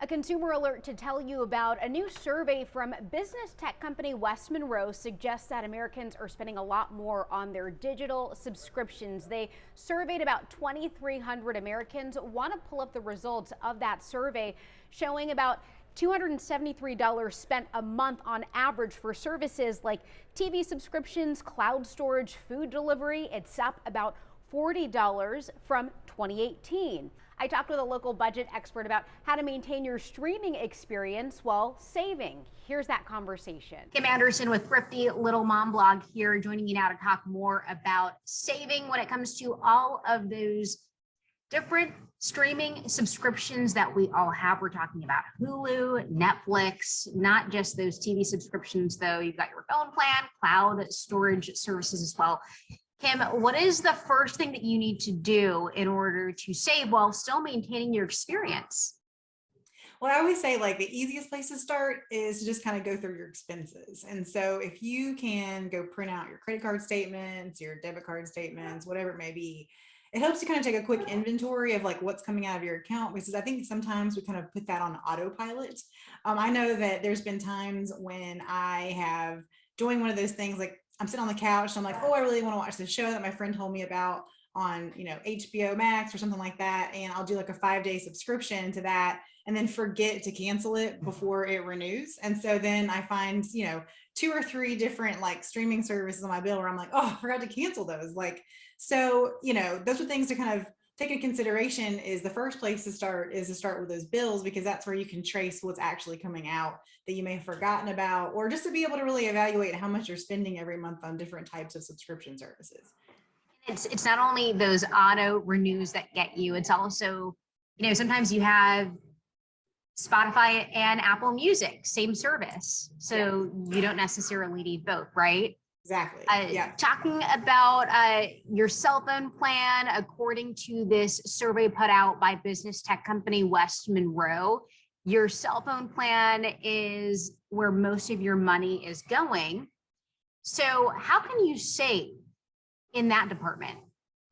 A consumer alert to tell you about a new survey from business tech company West Monroe suggests that Americans are spending a lot more on their digital subscriptions. They surveyed about 2,300 Americans. Want to pull up the results of that survey showing about $273 spent a month on average for services like TV subscriptions, cloud storage, food delivery. It's up about $40 from 2018. I talked with a local budget expert about how to maintain your streaming experience while saving. Here's that conversation. Kim Anderson with Thrifty Little Mom blog here, joining you now to talk more about saving when it comes to all of those different streaming subscriptions that we all have. We're talking about Hulu, Netflix, not just those TV subscriptions though. You've got your phone plan, cloud storage services as well. Kim, what is the first thing that you need to do in order to save while still maintaining your experience? Well, I always say like the easiest place to start is to just kind of go through your expenses. And so if you can go print out your credit card statements, your debit card statements, whatever it may be, it helps you kind of take a quick inventory of like what's coming out of your account, because I think sometimes we kind of put that on autopilot. I know that there's been times when I have joined one of those things, like I'm sitting on the couch and I'm like, oh, I really want to watch this show that my friend told me about on, HBO Max or something like that. And I'll do like a 5-day subscription to that and then forget to cancel it before it renews. And so then I find, 2 or 3 different like streaming services on my bill where I'm like, oh, I forgot to cancel those. So, those are things to kind of take into consideration. Is the first place to start with those bills, because that's where you can trace what's actually coming out that you may have forgotten about, or just to be able to really evaluate how much you're spending every month on different types of subscription services. It's not only those auto renews that get you, it's also, sometimes you have Spotify and Apple Music, same service. So you don't necessarily need both, right? Exactly. Talking about your cell phone plan, according to this survey put out by business tech company West Monroe, your cell phone plan is where most of your money is going. So how can you save in that department?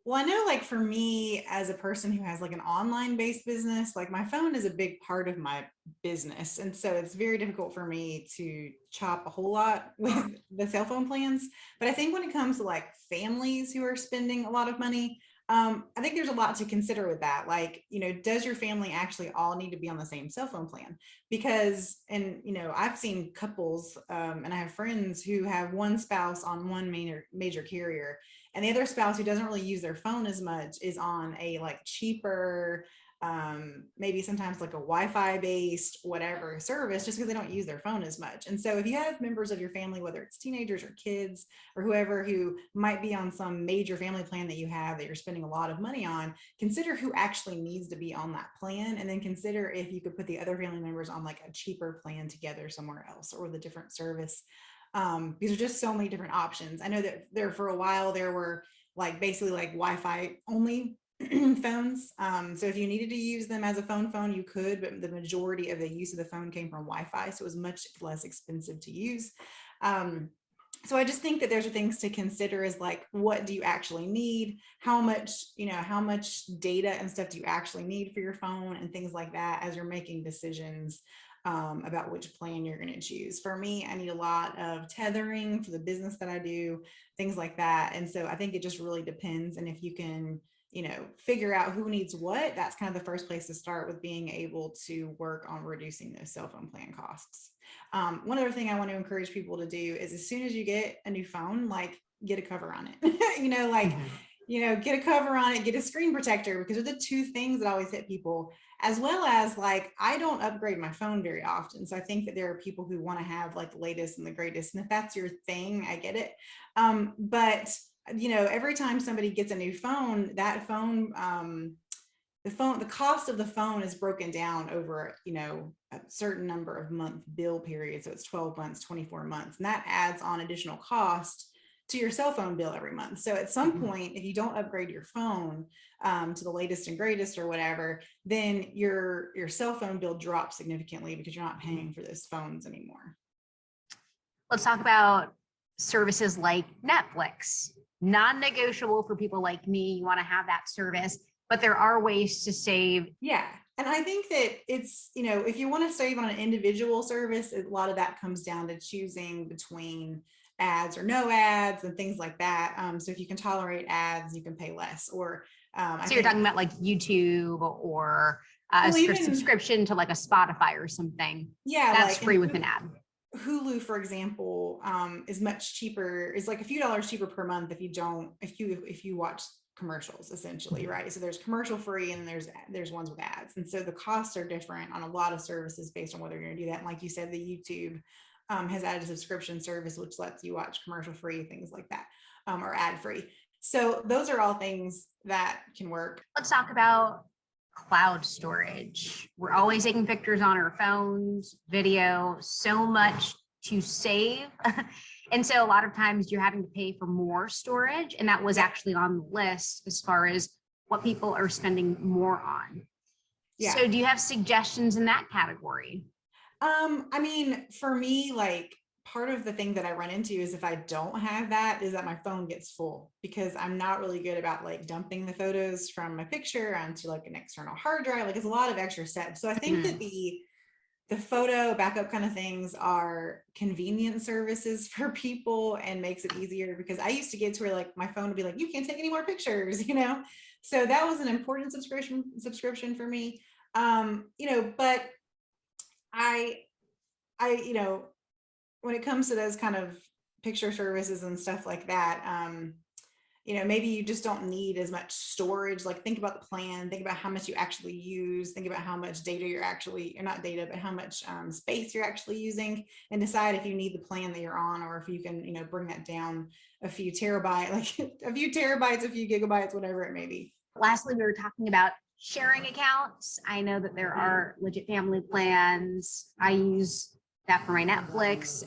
Well, I know like for me as a person who has like an online based business, like my phone is a big part of my business. And so it's very difficult for me to chop a whole lot with the cell phone plans. But I think when it comes to like families who are spending a lot of money, I think there's a lot to consider with that. Like, does your family actually all need to be on the same cell phone plan? Because, I've seen couples and I have friends who have one spouse on one major carrier, and the other spouse who doesn't really use their phone as much is on a like cheaper, maybe sometimes like a Wi-Fi based whatever service, just because they don't use their phone as much. And so if you have members of your family, whether it's teenagers or kids or whoever, who might be on some major family plan that you have that you're spending a lot of money on, consider who actually needs to be on that plan, and then consider if you could put the other family members on like a cheaper plan together somewhere else or with a different service. Because there's just so many different options. I know that there for a while there were like basically like Wi-Fi only phones. So if you needed to use them as a phone, you could, but the majority of the use of the phone came from Wi-Fi, so it was much less expensive to use. So I just think that there's things to consider, is like, what do you actually need? How much data and stuff do you actually need for your phone, and things like that as you're making decisions about which plan you're going to choose. For me, I need a lot of tethering for the business that I do, things like that. And so I think it just really depends. And if you can, figure out who needs what, that's kind of the first place to start, with being able to work on reducing those cell phone plan costs. One other thing I want to encourage people to do is, as soon as you get a new phone, like get a cover on it, get a cover on it, get a screen protector, because they're the 2 things that always hit people. As well as like, I don't upgrade my phone very often. So I think that there are people who want to have like the latest and the greatest. And if that's your thing, I get it. But every time somebody gets a new phone, that phone, the cost of the phone is broken down over, a certain number of month bill period. So it's 12 months, 24 months, and that adds on additional cost to your cell phone bill every month. So at some point, if you don't upgrade your phone to the latest and greatest or whatever, then your cell phone bill drops significantly because you're not paying for those phones anymore. Let's talk about services like Netflix. Non-negotiable for people like me. You want to have that service, but there are ways to save. Yeah. And I think that it's, if you want to save on an individual service, a lot of that comes down to choosing between ads or no ads and things like that. So if you can tolerate ads, you can pay less. Or I So you're think, talking about like YouTube or well, a even, subscription to like a Spotify or something yeah, that's like, free and with an ad. Hulu, for example, is much cheaper, is like a few dollars cheaper per month if you watch commercials, essentially, right? So there's commercial free and there's ones with ads. And so the costs are different on a lot of services based on whether you're gonna do that. And like you said, the YouTube has added a subscription service which lets you watch commercial free, things like that, or ad free. So those are all things that can work. Let's talk about cloud storage. We're always taking pictures on our phones, video, so much to save. And so a lot of times you're having to pay for more storage. And that was Yeah. actually on the list as far as what people are spending more on. Yeah. So do you have suggestions in that category? I mean, for me, like, part of the thing that I run into is if I don't have that, is that my phone gets full because I'm not really good about like dumping the photos from my picture onto like an external hard drive. Like, it's a lot of extra steps. So I think that the photo backup kind of things are convenient services for people and makes it easier, because I used to get to where like my phone would be like, you can't take any more pictures, So that was an important subscription for me. But I I when it comes to those kind of picture services and stuff like that, maybe you just don't need as much storage. Like, think about the plan, think about how much you actually use, think about how much data or not data, but how much space you're actually using, and decide if you need the plan that you're on, or if you can, bring that down a few terabytes, like a few terabytes, a few gigabytes, whatever it may be. Lastly, we were talking about sharing accounts. I know that there are legit family plans. I use that for my Netflix.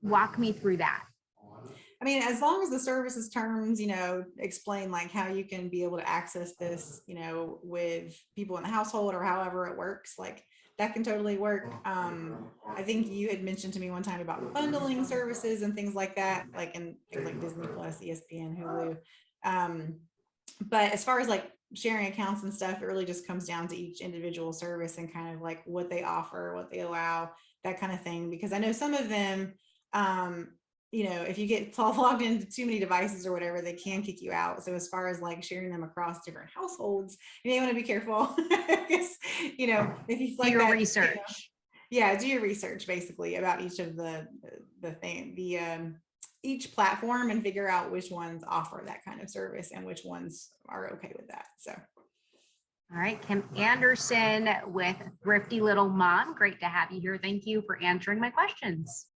Walk me through that. I mean, as long as the services terms, explain like how you can be able to access this, with people in the household or however it works, like that can totally work. I think you had mentioned to me one time about bundling services and things like that, like in things like Disney Plus, ESPN, Hulu. Um, but as far as like sharing accounts and stuff, it really just comes down to each individual service and kind of like what they offer, what they allow, that kind of thing. Because I know some of them, if you get logged into too many devices or whatever, they can kick you out. So as far as like sharing them across different households, you may want to be careful. Because, if you Do like your that, research. yeah, do your research basically about each of each platform, and figure out which ones offer that kind of service and which ones are okay with that. So, All right, Kim Anderson with Thrifty Little Mom. Great to have you here. Thank you for answering my questions.